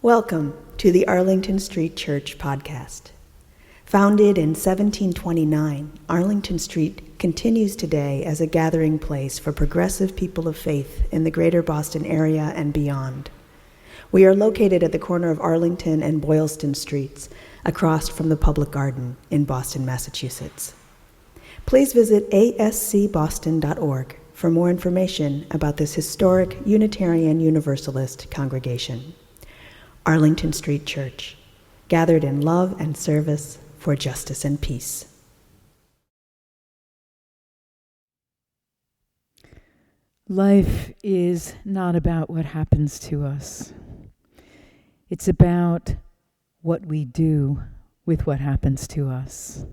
Welcome to the Arlington Street Church podcast. Founded in 1729, Arlington Street continues today as a gathering place for progressive people of faith in the greater Boston area and beyond. We are located at the corner of Arlington and Boylston Streets, across from the Public Garden in Boston, Massachusetts. Please visit ascboston.org for more information about this historic Unitarian Universalist congregation. Arlington Street Church, gathered in love and service for justice and peace. Life is not about what happens to us. It's about what we do with what happens to us.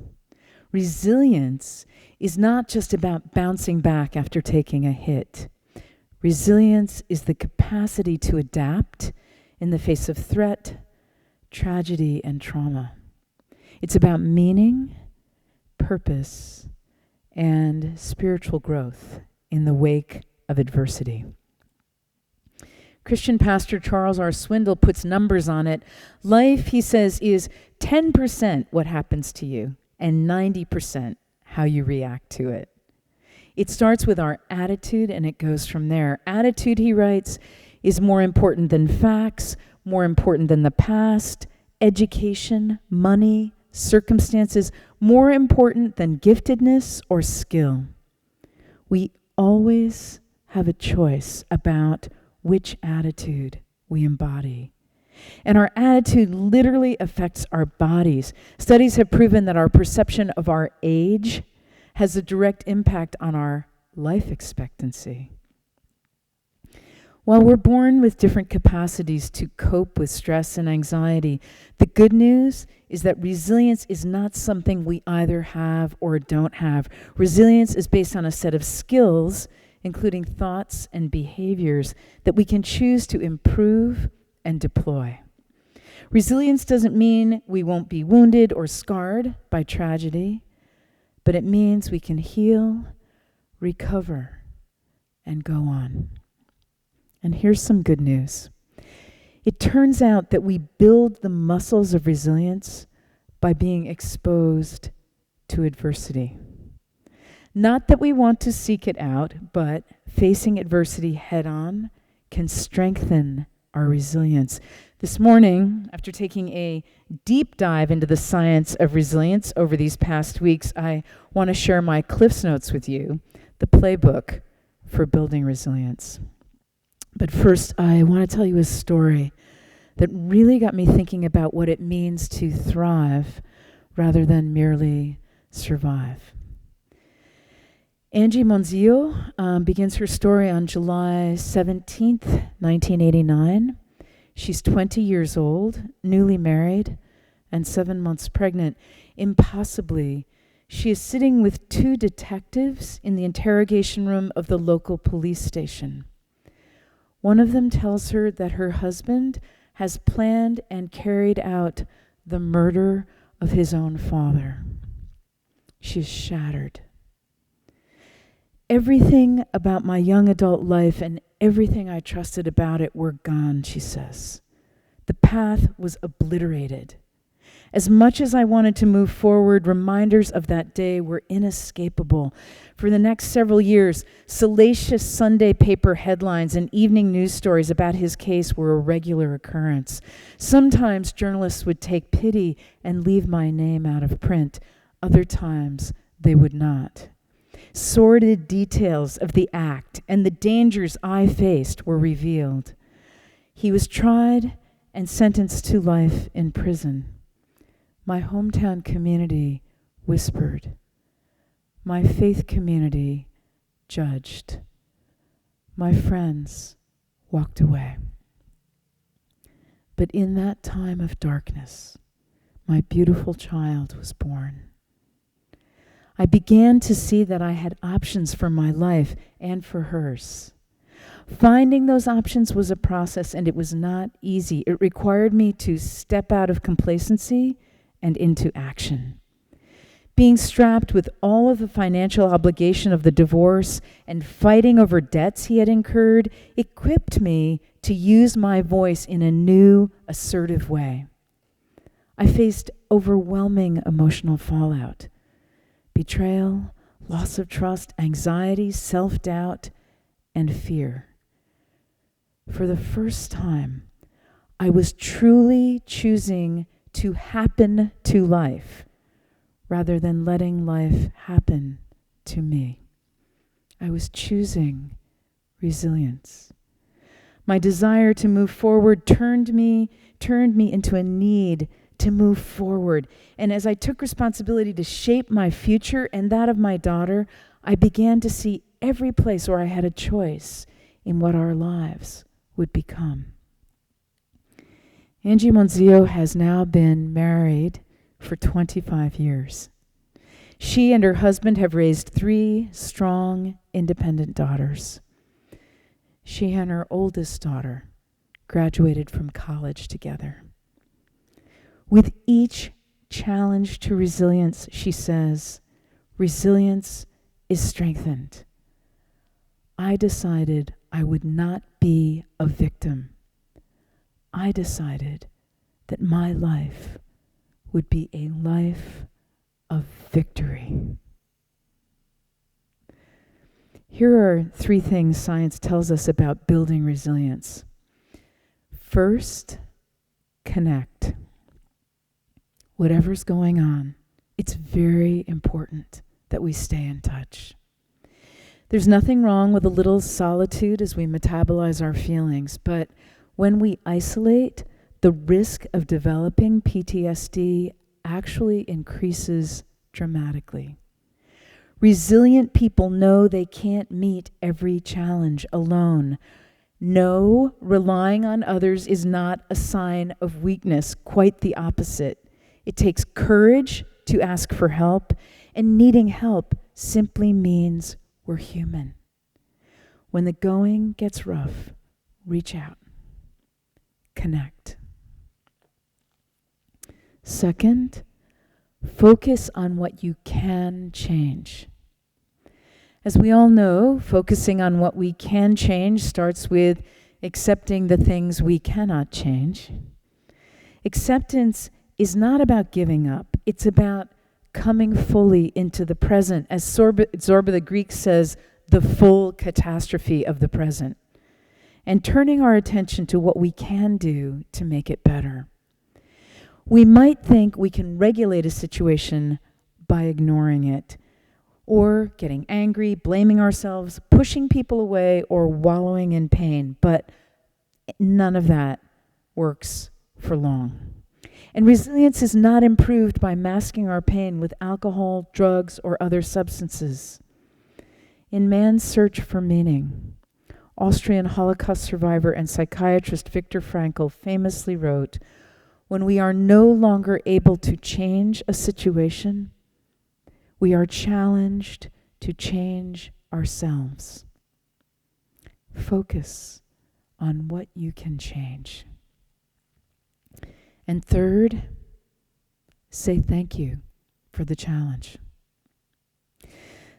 Resilience is not just about bouncing back after taking a hit. Resilience is the capacity to adapt in the face of threat, tragedy, and trauma. It's about meaning, purpose, and spiritual growth in the wake of adversity. Christian pastor Charles R. Swindoll puts numbers on it. Life, he says, is 10% what happens to you and 90% how you react to it. It starts with our attitude and it goes from there. Attitude, he writes, is more important than facts, more important than the past, education, money, circumstances, more important than giftedness or skill. We always have a choice about which attitude we embody. And our attitude literally affects our bodies. Studies have proven that our perception of our age has a direct impact on our life expectancy. While we're born with different capacities to cope with stress and anxiety, the good news is that resilience is not something we either have or don't have. Resilience is based on a set of skills, including thoughts and behaviors, that we can choose to improve and deploy. Resilience doesn't mean we won't be wounded or scarred by tragedy, but it means we can heal, recover, and go on. And here's some good news. It turns out that we build the muscles of resilience by being exposed to adversity. Not that we want to seek it out, but facing adversity head on can strengthen our resilience. This morning, after taking a deep dive into the science of resilience over these past weeks, I want to share my Cliff's Notes with you, the playbook for building resilience. But first, I want to tell you a story that really got me thinking about what it means to thrive rather than merely survive. Angie Monzillo begins her story on July 17th, 1989. She's 20 years old, newly married, and 7 months pregnant. Impossibly, she is sitting with 2 detectives in the interrogation room of the local police station. One of them tells her that her husband has planned and carried out the murder of his own father. She is shattered. Everything about my young adult life and everything I trusted about it were gone, she says. The path was obliterated. As much as I wanted to move forward, reminders of that day were inescapable. For the next several years, salacious Sunday paper headlines and evening news stories about his case were a regular occurrence. Sometimes journalists would take pity and leave my name out of print. Other times, they would not. Sordid details of the act and the dangers I faced were revealed. He was tried and sentenced to life in prison. My hometown community whispered. My faith community judged. My friends walked away. But in that time of darkness, my beautiful child was born. I began to see that I had options for my life and for hers. Finding those options was a process, and it was not easy. It required me to step out of complacency and into action. Being strapped with all of the financial obligation of the divorce and fighting over debts he had incurred equipped me to use my voice in a new, assertive way. I faced overwhelming emotional fallout, betrayal, loss of trust, anxiety, self-doubt, and fear. For the first time, I was truly choosing to happen to life rather than letting life happen to me. I was choosing resilience. My desire to move forward turned me into a need to move forward. And as I took responsibility to shape my future and that of my daughter, I began to see every place where I had a choice in what our lives would become. Angie Monzio has now been married for 25 years. She and her husband have raised 3 strong, independent daughters. She and her oldest daughter graduated from college together. With each challenge to resilience, she says, resilience is strengthened. I decided I would not be a victim. I decided that my life would be a life of victory. Here are 3 things science tells us about building resilience. First, connect. Whatever's going on, it's very important that we stay in touch. There's nothing wrong with a little solitude as we metabolize our feelings, but when we isolate, the risk of developing PTSD actually increases dramatically. Resilient people know they can't meet every challenge alone. No, relying on others is not a sign of weakness, quite the opposite. It takes courage to ask for help, and needing help simply means we're human. When the going gets rough, reach out. Connect. Second, focus on what you can change. As we all know, focusing on what we can change starts with accepting the things we cannot change. Acceptance is not about giving up. It's about coming fully into the present. As Zorba the Greek says, the full catastrophe of the present. And turning our attention to what we can do to make it better. We might think we can regulate a situation by ignoring it, or getting angry, blaming ourselves, pushing people away, or wallowing in pain. But none of that works for long. And resilience is not improved by masking our pain with alcohol, drugs, or other substances. In Man's Search for Meaning, Austrian Holocaust survivor and psychiatrist Viktor Frankl famously wrote, "When we are no longer able to change a situation, we are challenged to change ourselves." Focus on what you can change. And third, say thank you for the challenge.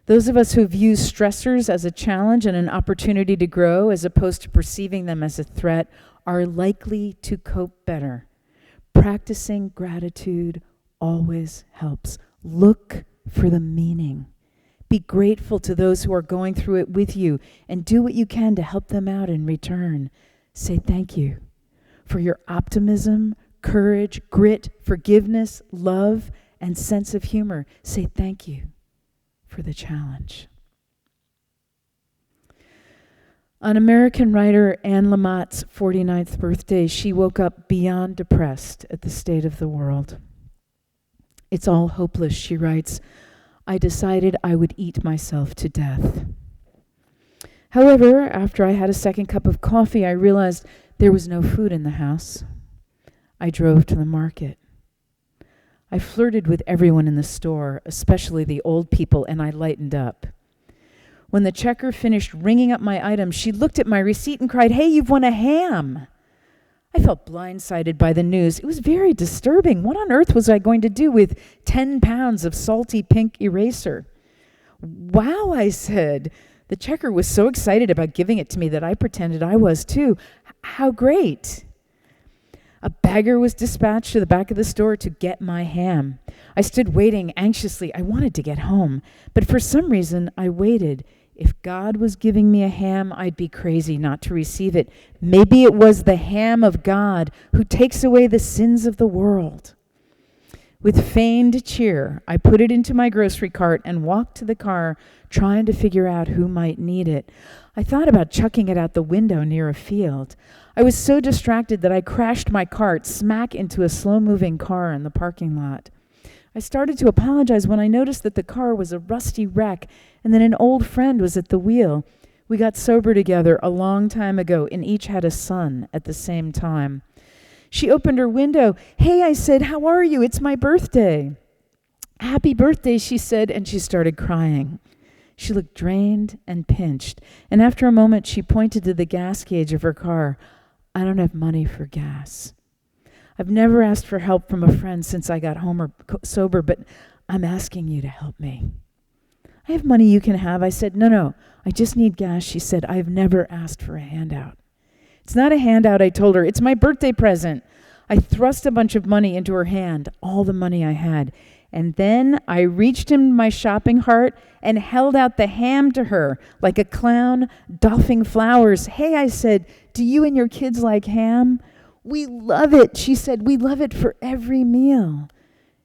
Those of us who have used stressors as a challenge and an opportunity to grow, as opposed to perceiving them as a threat, are likely to cope better. Practicing gratitude always helps. Look for the meaning. Be grateful to those who are going through it with you, and do what you can to help them out in return. Say thank you for your optimism, courage, grit, forgiveness, love, and sense of humor. Say thank you for the challenge. On American writer Anne Lamott's 49th birthday, she woke up beyond depressed at the state of the world. "It's all hopeless," she writes. "I decided I would eat myself to death." However, after I had a second cup of coffee, I realized there was no food in the house. I drove to the market. I flirted with everyone in the store, especially the old people, and I lightened up. When the checker finished ringing up my items, she looked at my receipt and cried, "Hey, you've won a ham." I felt blindsided by the news. It was very disturbing. What on earth was I going to do with 10 pounds of salty pink eraser? "Wow," I said, The checker was so excited about giving it to me that I pretended I was too. How great! A bagger was dispatched to the back of the store to get my ham. I stood waiting anxiously. I wanted to get home, but for some reason I waited. If God was giving me a ham, I'd be crazy not to receive it. Maybe it was the ham of God who takes away the sins of the world. With feigned cheer, I put it into my grocery cart and walked to the car, trying to figure out who might need it. I thought about chucking it out the window near a field. I was so distracted that I crashed my cart smack into a slow-moving car in the parking lot. I started to apologize when I noticed that the car was a rusty wreck and that an old friend was at the wheel. We got sober together a long time ago and each had a son at the same time. She opened her window. "Hey," I said, "how are you? It's my birthday." "Happy birthday," she said, and she started crying. She looked drained and pinched, and after a moment she pointed to the gas gauge of her car. "I don't have money for gas. I've never asked for help from a friend since I got home or sober, but I'm asking you to help me." "I have money you can have." I said, No, I just need gas." She said, "I've never asked for a handout." "It's not a handout," I told her. "It's my birthday present." I thrust a bunch of money into her hand, all the money I had, and then I reached in my shopping cart and held out the ham to her like a clown doffing flowers. "Hey," I said, "do you and your kids like ham?" "We love it," she said. "We love it for every meal."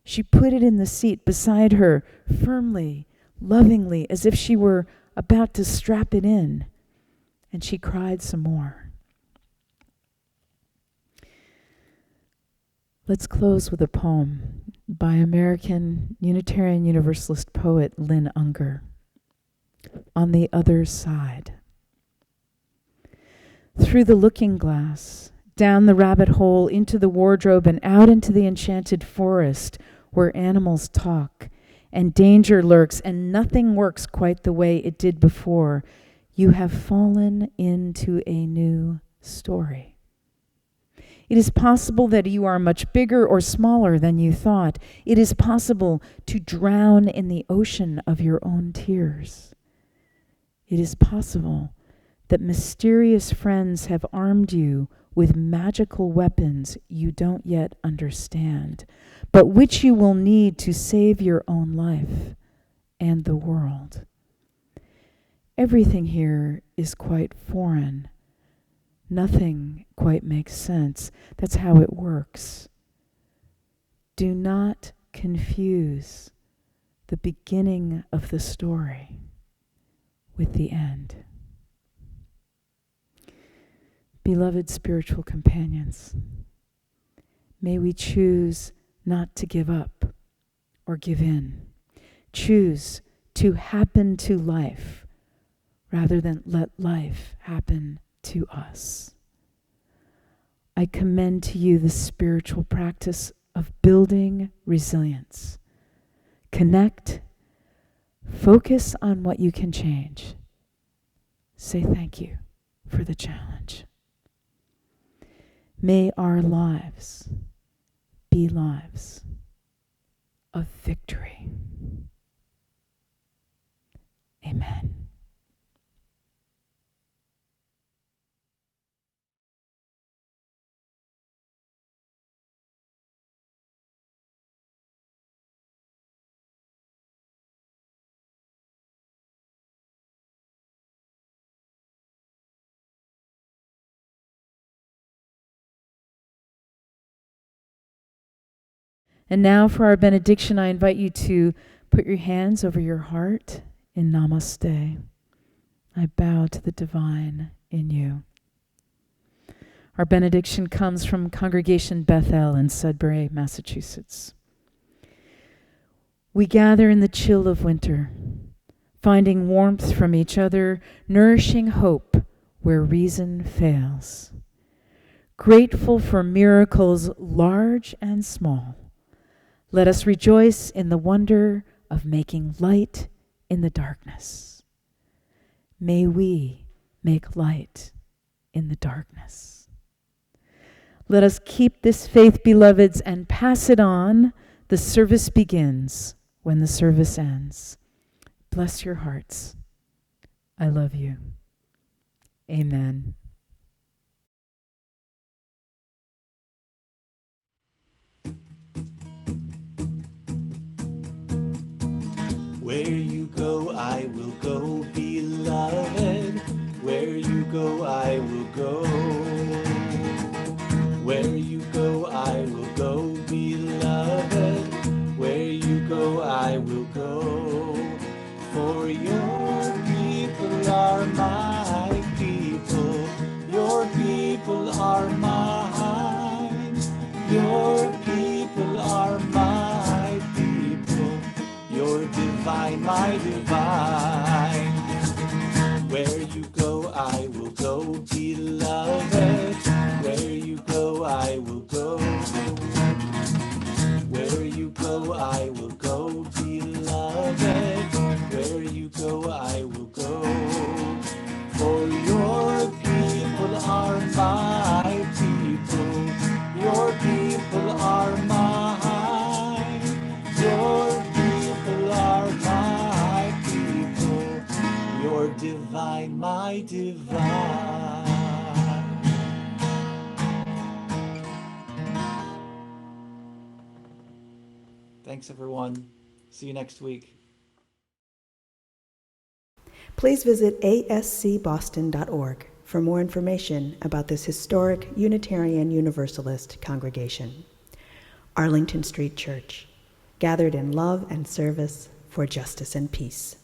She put it in the seat beside her, firmly, lovingly, as if she were about to strap it in, and she cried some more. Let's close with a poem by American Unitarian Universalist poet Lynn Unger. On the Other Side. Through the looking glass, down the rabbit hole, into the wardrobe, and out into the enchanted forest where animals talk and danger lurks and nothing works quite the way it did before, you have fallen into a new story. It is possible that you are much bigger or smaller than you thought. It is possible to drown in the ocean of your own tears. It is possible that mysterious friends have armed you with magical weapons you don't yet understand, but which you will need to save your own life and the world. Everything here is quite foreign. Nothing quite makes sense. That's how it works. Do not confuse the beginning of the story with the end. Beloved spiritual companions, may we choose not to give up or give in. Choose to happen to life rather than let life happen to us. I commend to you the spiritual practice of building resilience. Connect, focus on what you can change. Say thank you for the challenge. May our lives be lives of victory. Amen. And now for our benediction, I invite you to put your hands over your heart in Namaste. I bow to the divine in you. Our benediction comes from Congregation Bethel in Sudbury, Massachusetts. We gather in the chill of winter, finding warmth from each other, nourishing hope where reason fails. Grateful for miracles large and small, let us rejoice in the wonder of making light in the darkness. May we make light in the darkness. Let us keep this faith, beloveds, and pass it on. The service begins when the service ends. Bless your hearts. I love you. Amen. Where you go, I will go, beloved. Where you go, I will go. Where you go, I will go, beloved. Where you go, I will go. For your people are my people. Your people are mine. Your people are my people. You're divine, my divine. Where you go, I will go, beloved. Where you go, I will go. Where you go, I will go, beloved. Where you go, I will go. For your people are my people. Your people are mine. Your people are my people. You're divine, my divine. Thanks, everyone. See you next week. Please visit ascboston.org for more information about this historic Unitarian Universalist congregation. Arlington Street Church, gathered in love and service for justice and peace.